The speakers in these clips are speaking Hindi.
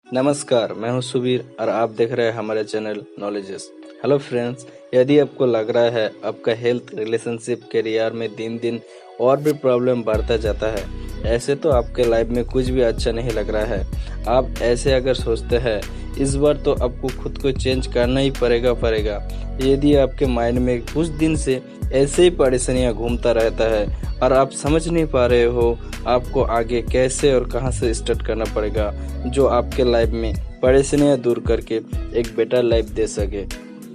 नमस्कार, मैं हूं सुबीर और आप देख रहे हैं हमारे चैनल नॉलेजेस। हेलो फ्रेंड्स, यदि आपको लग रहा है आपका हेल्थ, रिलेशनशिप, करियर में दिन दिन और भी प्रॉब्लम बढ़ता जाता है, ऐसे तो आपके लाइफ में कुछ भी अच्छा नहीं लग रहा है। आप ऐसे अगर सोचते हैं, इस बार तो आपको खुद को चेंज करना ही पड़ेगा। यदि आपके माइंड में कुछ दिन से ऐसे ही परेशानियां घूमता रहता है और आप समझ नहीं पा रहे हो आपको आगे कैसे और कहां से स्टार्ट करना पड़ेगा, जो आपके लाइफ में परेशानियां दूर करके एक बेटर लाइफ दे सके,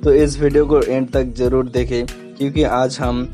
तो इस वीडियो को एंड तक जरूर देखें, क्योंकि आज हम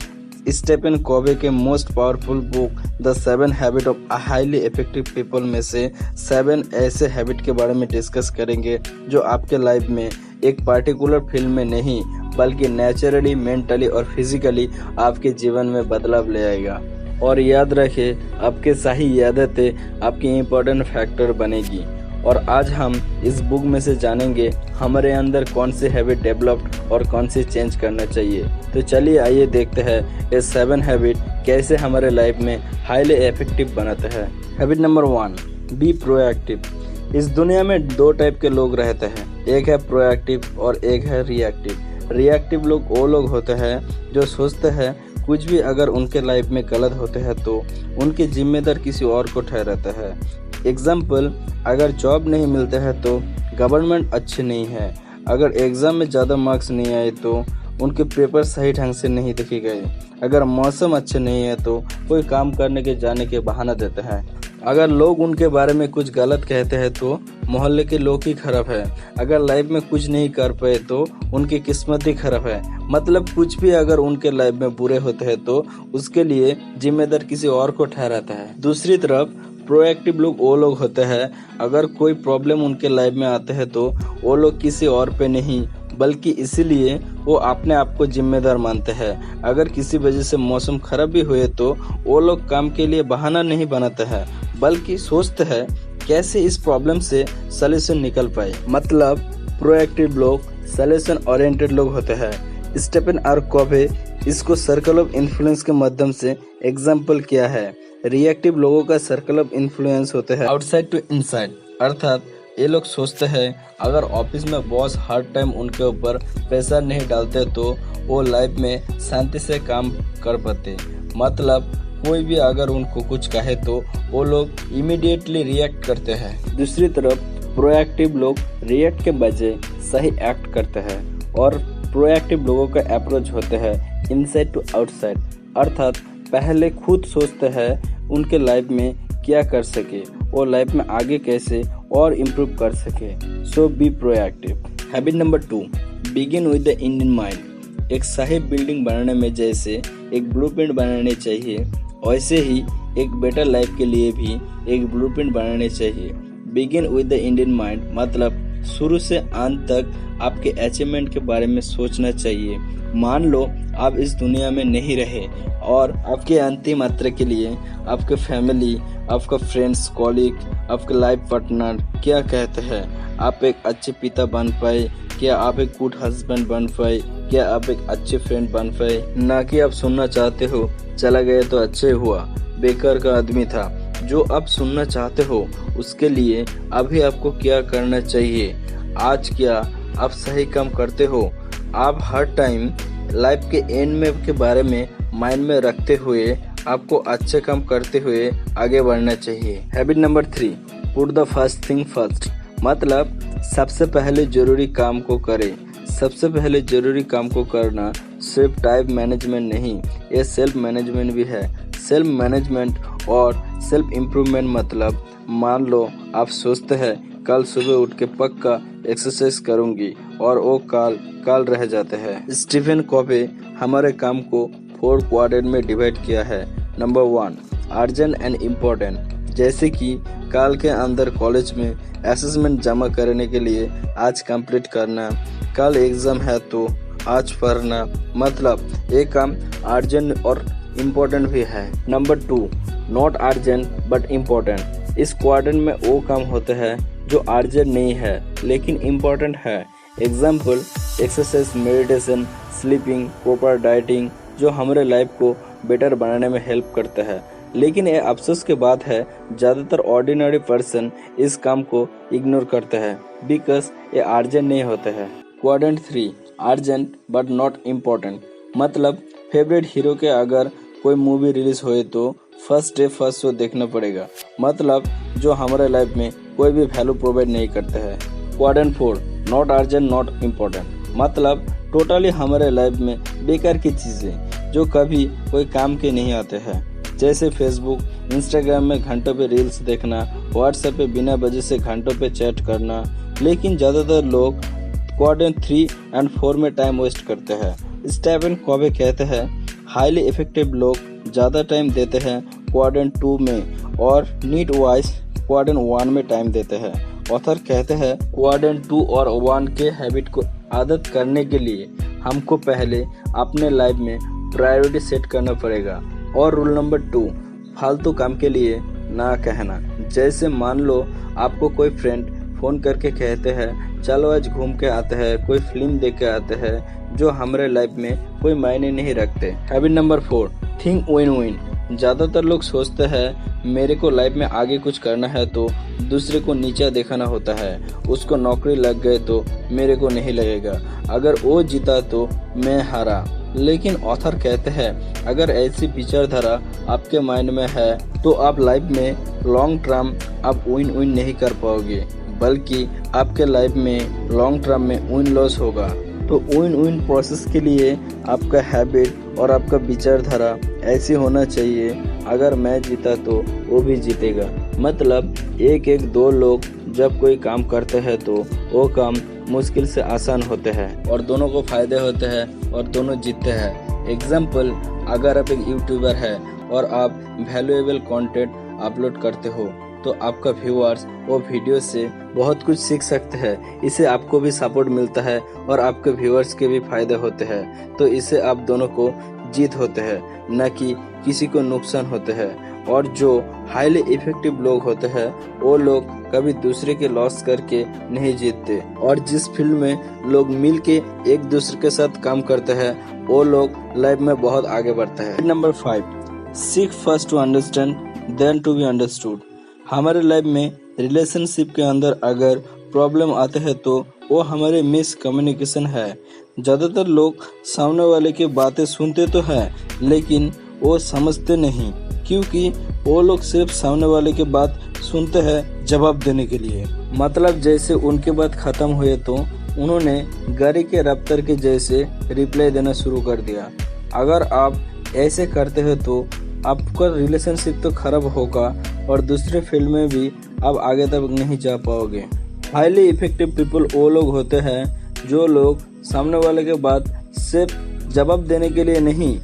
स्टीफन कोवे के most powerful book the 7 habit of highly effective people में से 7 ऐसे हैबिट के बारे में डिस्कस करेंगे जो आपके लाइफ में एक पार्टिकुलर फील्ड में नहीं बल्कि नेचुरली, मेंटली और फिजिकली आपके जीवन में बदलाव ले आएगा। और याद रखें, आपके सही आदतें आपकी इम्पोर्टेंट फैक्टर बनेगी। और आज हम इस बुक में से जानेंगे हमारे अंदर कौन से हैबिट डेवलप्ड और कौन से चेंज करना चाहिए। तो चलिए आइए देखते हैं ये 7 हैबिट कैसे हमारे लाइफ में हाईली इफेक्टिव बनाते हैं। Habit number 1, be proactive. इस दुनिया में 2 टाइप के लोग रहते हैं, एक है प्रोएक्टिव और एक है रिएक्टिव। रिएक्टिव लोग वो लोग होते हैं जो सोचते हैं कुछ भी अगर उनके लाइफ में गलत होते हैं तो उनके जिम्मेदार किसी और को ठहराता है। एग्जाम्पल, अगर जॉब नहीं मिलते हैं तो गवर्नमेंट अच्छी नहीं है, अगर एग्ज़ाम में ज़्यादा मार्क्स नहीं आए तो उनके पेपर सही ढंग से नहीं लिखे गए, अगर मौसम अच्छे नहीं है तो कोई काम करने के जाने के बहाना देते हैं, अगर लोग उनके बारे में कुछ गलत कहते हैं तो मोहल्ले के लोग ही खराब है, अगर लाइफ में कुछ नहीं कर पाए तो उनकी किस्मत ही खराब है। मतलब कुछ भी अगर उनके लाइफ में बुरे होते हैं तो उसके लिए जिम्मेदार किसी और को ठहराता है। दूसरी तरफ प्रोएक्टिव लोग वो लोग होते हैं, अगर कोई प्रॉब्लम उनके लाइफ में आते हैं तो वो लोग किसी और पे नहीं बल्कि इसीलिए वो अपने आप को जिम्मेदार मानते हैं। अगर किसी वजह से मौसम खराब भी हुए तो वो लोग काम के लिए बहाना नहीं बनाते हैं बल्कि सोचते हैं कैसे इस प्रॉब्लम से सॉल्यूशन निकल पाए। मतलब प्रोएक्टिव लोग सॉल्यूशन ओरिएंटेड लोग होते हैं। स्टीफन आर कोवे इसको सर्कल ऑफ इन्फ्लुएंस के माध्यम से एग्जाम्पल किया है। रिएक्टिव लोगों का सर्कल ऑफ इन्फ्लुएंस होते हैं आउटसाइड टू इनसाइड, अर्थात ये लोग सोचते हैं अगर ऑफिस में बॉस हर टाइम उनके ऊपर प्रेशर नहीं डालते तो वो लाइफ में शांति से काम कर पाते। मतलब कोई भी अगर उनको कुछ कहे तो वो लोग इमीडिएटली रिएक्ट करते हैं। दूसरी तरफ प्रोएक्टिव लोग रिएक्ट के बजाय सही एक्ट करते हैं। और प्रोएक्टिव लोगों का अप्रोच होते हैं इनसाइड टू आउटसाइड, अर्थात पहले खुद सोचते हैं उनके लाइफ में क्या कर सके और लाइफ में आगे कैसे और इम्प्रूव कर सके। So be proactive. Habit number 2, begin with the end in mind. एक सही बिल्डिंग बनाने में जैसे एक ब्लूप्रिंट बनाने चाहिए, वैसे ही एक बेटर लाइफ के लिए भी एक ब्लूप्रिंट बनाने चाहिए। Begin with the end in mind मतलब शुरू से अंत तक आपके अचीवमेंट के बारे में सोचना चाहिए। मान लो आप इस दुनिया में नहीं रहे और आपके अंतिम यात्रा के लिए आपके फैमिली, आपका फ्रेंड्स, कॉलीग, आपके लाइफ पार्टनर क्या कहते हैं। आप एक अच्छे पिता बन पाए क्या, आप एक गुड हस्बैंड बन पाए क्या, आप एक अच्छे फ्रेंड बन पाए, ना कि आप सुनना चाहते हो चला गया तो अच्छे हुआ, बेकार का आदमी था। जो आप सुनना चाहते हो उसके लिए अभी आपको क्या करना चाहिए, आज क्या आप सही काम करते हो। आप हर टाइम लाइफ के एंड में के बारे में माइंड में रखते हुए आपको अच्छे काम करते हुए आगे बढ़ना चाहिए। Habit number 3, put the first thing first. मतलब सबसे पहले जरूरी काम को करें। सबसे पहले जरूरी काम को करना सिर्फ टाइम मैनेजमेंट नहीं, ये सेल्फ मैनेजमेंट भी है। सेल्फ मैनेजमेंट और सेल्फ इम्प्रूवमेंट मतलब मान लो आप सोचते हैं कल सुबह उठ के पक्का एक्सरसाइज करूंगी और वो काल रह जाते हैं। स्टीफन कोवे हमारे काम को 4 क्वाड्रेंट में डिवाइड किया है। Number 1, urgent and important. जैसे कि कल के अंदर कॉलेज में असेसमेंट जमा करने के लिए आज कंप्लीट करना, कल एग्जाम है तो आज पढ़ना। मतलब एक काम अर्जेंट और इम्पोर्टेंट भी है। Number 2, not urgent but important. इस क्वाड्रेंट में वो काम होते हैं जो अर्जेंट नहीं है लेकिन इम्पोर्टेंट है। Example, exercise, meditation, sleeping, proper dieting, जो हमारे लाइफ को बेटर बनाने में हेल्प करता है लेकिन ये अफसोस की बात है, ज़्यादातर ऑर्डिनरी पर्सन इस काम को इग्नोर करते हैं बिकॉज ये अर्जेंट नहीं होते हैं। Quadrant 3 urgent but not important, मतलब फेवरेट हीरो के अगर कोई मूवी रिलीज हुए तो फर्स्ट डे फर्स्ट शो देखना पड़ेगा, मतलब जो हमारे लाइफ में कोई भी वैल्यू प्रोवाइड नहीं करते हैं। Quadrant 4 not urgent not important, मतलब टोटली हमारे लाइफ में बेकार की चीज़ें जो कभी कोई काम के नहीं आते हैं, जैसे फेसबुक इंस्टाग्राम में घंटों पे रील्स देखना, व्हाट्सएप पे बिना वजह से घंटों पे चैट करना। लेकिन ज़्यादातर लोग क्वाड्रेंट 3 और 4 में टाइम वेस्ट करते हैं। स्टीफन कॉवे कहते हैं हाईली इफेक्टिव लोग ज़्यादा टाइम देते हैं क्वाड्रेंट 2 में और नीड वाइज क्वाड्रेंट 1 में टाइम देते हैं। ऑथर कहते हैं क्वाड्रेंट 2 और 1 के हैबिट को आदत करने के लिए हमको पहले अपने लाइफ में प्रायोरिटी सेट करना पड़ेगा। और रूल नंबर 2 फालतू काम के लिए ना कहना। जैसे मान लो आपको कोई फ्रेंड फ़ोन करके कहते हैं चलो आज घूम के आते हैं, कोई फिल्म देख के आते हैं, जो हमारे लाइफ में कोई मायने नहीं रखते। Habit number 4 think win win. ज़्यादातर लोग सोचते हैं मेरे को लाइफ में आगे कुछ करना है तो दूसरे को नीचा दिखाना होता है, उसको नौकरी लग गए तो मेरे को नहीं लगेगा, अगर वो जीता तो मैं हारा। लेकिन ऑथर कहते हैं अगर ऐसी विचारधारा आपके माइंड में है तो आप लाइफ में लॉन्ग टर्म आप विन विन नहीं कर पाओगे, बल्कि आपके लाइफ में लॉन्ग टर्म में विन लॉस होगा। तो विन विन प्रोसेस के लिए आपका हैबिट और आपका विचारधारा ऐसी होना चाहिए, अगर मैं जीता तो वो भी जीतेगा। मतलब एक एक दो लोग जब कोई काम करते हैं तो वो काम मुश्किल से आसान होते हैं और दोनों को फायदे होते हैं और दोनों जीतते हैं। एग्जाम्पल, अगर आप एक यूट्यूबर है और आप वैल्यूएबल कंटेंट अपलोड करते हो तो आपका व्यूअर्स वो वीडियो से बहुत कुछ सीख सकते हैं, इससे आपको भी सपोर्ट मिलता है और आपके व्यूअर्स के भी फायदे होते हैं। तो इससे आप दोनों को जीत होते हैं, न कि किसी को नुकसान होते हैं। और जो हाईली इफेक्टिव लोग होते हैं वो लोग कभी दूसरे के लॉस करके नहीं जीतते, और जिस फील्ड में लोग मिल के एक दूसरे के साथ काम करते हैं वो लोग लाइफ में बहुत आगे बढ़ते हैं। Number 5 seek first to understand then to be understood. हमारे लाइफ में रिलेशनशिप के अंदर अगर प्रॉब्लम आते हैं तो वो हमारे मिस कम्युनिकेशन है। ज़्यादातर लोग सामने वाले की बातें सुनते तो हैं लेकिन वो समझते नहीं, क्योंकि वो लोग सिर्फ सामने वाले की बात सुनते हैं जवाब देने के लिए। मतलब जैसे उनकी बात खत्म हुए तो उन्होंने गाड़ी के रफ्तार के जैसे रिप्लाई देना शुरू कर दिया। अगर आप ऐसे करते हो तो आपका रिलेशनशिप तो खराब होगा और दूसरे फील्ड में भी आप आगे तक नहीं जा पाओगे। हाईली इफेक्टिव पीपल वो लोग होते हैं जो लोग सामने वाले के बात सिर्फ जवाब देने के लिए नहीं,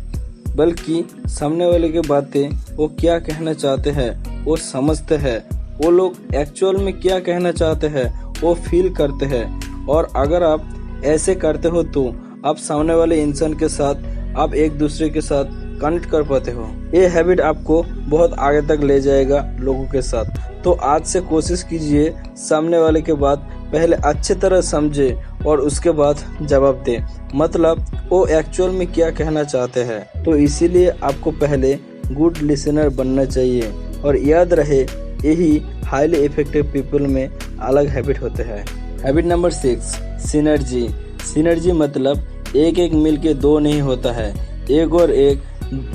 बल्कि सामने वाले की बातें वो क्या कहना चाहते हैं वो समझते हैं, वो लोग एक्चुअल में क्या कहना चाहते हैं वो फील करते हैं। और अगर आप ऐसे करते हो तो आप सामने वाले इंसान के साथ आप एक दूसरे के साथ कनेक्ट कर पाते हो। ये हैबिट आपको बहुत आगे तक ले जाएगा लोगों के साथ। तो आज से कोशिश कीजिए सामने वाले के बात पहले अच्छे तरह समझे और उसके बाद जवाब दे, मतलब वो एक्चुअल में क्या कहना चाहते हैं। तो इसीलिए आपको पहले गुड लिसनर बनना चाहिए। और याद रहे यही हाईली इफेक्टिव पीपल में अलग हैबिट होते हैं। Habit number 6 synergy. सिनर्जी मतलब एक एक मिल के दो नहीं होता है, एक और एक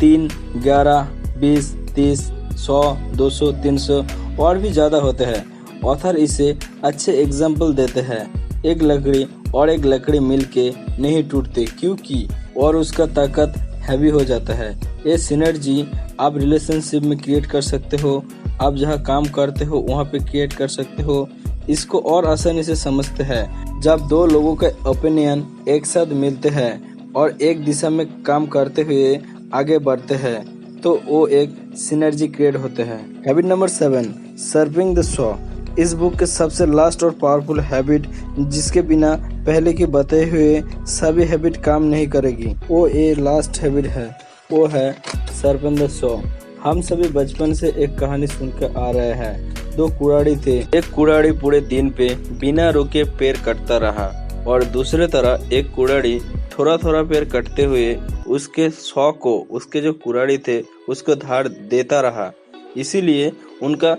3, 11, 20, 30, 100, 200, 300 और भी ज़्यादा होते हैं। ऑथर इसे अच्छे एग्जाम्पल देते हैं, एक लकड़ी और एक लकड़ी मिलके नहीं टूटते क्योंकि और उसका ताकत हैवी हो जाता है। ये सिनर्जी आप रिलेशनशिप में क्रिएट कर सकते हो, आप जहाँ काम करते हो वहाँ पे क्रिएट कर सकते हो। इसको और आसानी से समझते हैं जब दो लोगों के ओपिनियन एक साथ मिलते हैं और एक दिशा में काम करते हुए आगे बढ़ते हैं तो वो एक सिनर्जी क्रिएट होते हैं। Habit number 7 serving the show. इस बुक के सबसे लास्ट और पावरफुल हैबिट जिसके बिना पहले की बताए हुए सभी हैबिट काम नहीं करेगी, वो ये लास्ट हैबिट है, वो है सर्विंग द शो। हम सभी बचपन से एक कहानी सुन के आ रहे हैं। 2 कुड़ाड़ी थे, एक कुड़ाड़ी पूरे दिन पे बिना रुके पेड़ कटता रहा और दूसरे तरह एक कुड़ाड़ी थोड़ा थोड़ा पेड़ कटते हुए उसके 100 को, उसके जो कुराड़ी थे उसको धार देता रहा, इसीलिए उनका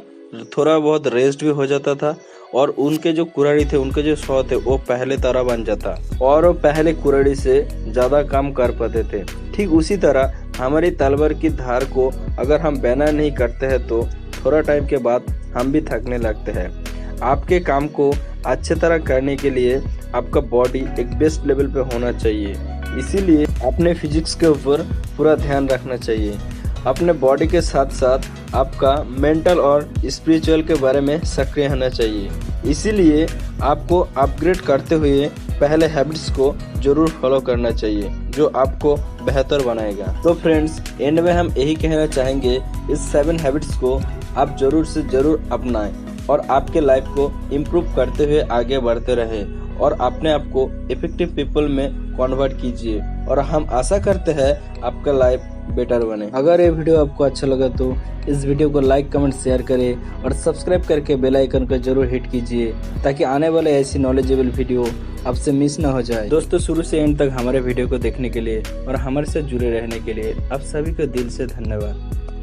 थोड़ा बहुत रेस्ट भी हो जाता था और उनके जो कुराड़ी थे, उनके जो 100 थे वो पहले तरह बन जाता और वो पहले कुराड़ी से ज्यादा काम कर पाते थे। ठीक उसी तरह हमारी तलवार की धार को अगर हम बयाना नहीं करते हैं तो थोड़ा टाइम के बाद हम भी थकने लगते हैं। आपके काम को अच्छे तरह करने के लिए आपका बॉडी एक बेस्ट लेवल पे होना चाहिए, इसीलिए अपने फिजिक्स के ऊपर पूरा ध्यान रखना चाहिए। अपने बॉडी के साथ साथ आपका मेंटल और स्पिरिचुअल के बारे में सक्रिय होना चाहिए, इसीलिए आपको अपग्रेड करते हुए पहले हैबिट्स को जरूर फॉलो करना चाहिए जो आपको बेहतर बनाएगा। तो फ्रेंड्स, एंड में हम यही कहना चाहेंगे, इस 7 हैबिट्स को आप जरूर से जरूर अपनाएं और आपके लाइफ को इम्प्रूव करते हुए आगे बढ़ते रहे और अपने आप को इफेक्टिव पीपल में कन्वर्ट कीजिए और हम आशा करते हैं आपका लाइफ बेटर बने। अगर ये वीडियो आपको अच्छा लगा तो इस वीडियो को लाइक, कमेंट, शेयर करें और सब्सक्राइब करके बेल आइकन को जरूर हिट कीजिए ताकि आने वाले ऐसी नॉलेजेबल वीडियो आपसे मिस ना हो जाए। दोस्तों, शुरू से एंड तक हमारे वीडियो को देखने के लिए और हमारे साथ जुड़े रहने के लिए आप सभी को दिल से धन्यवाद।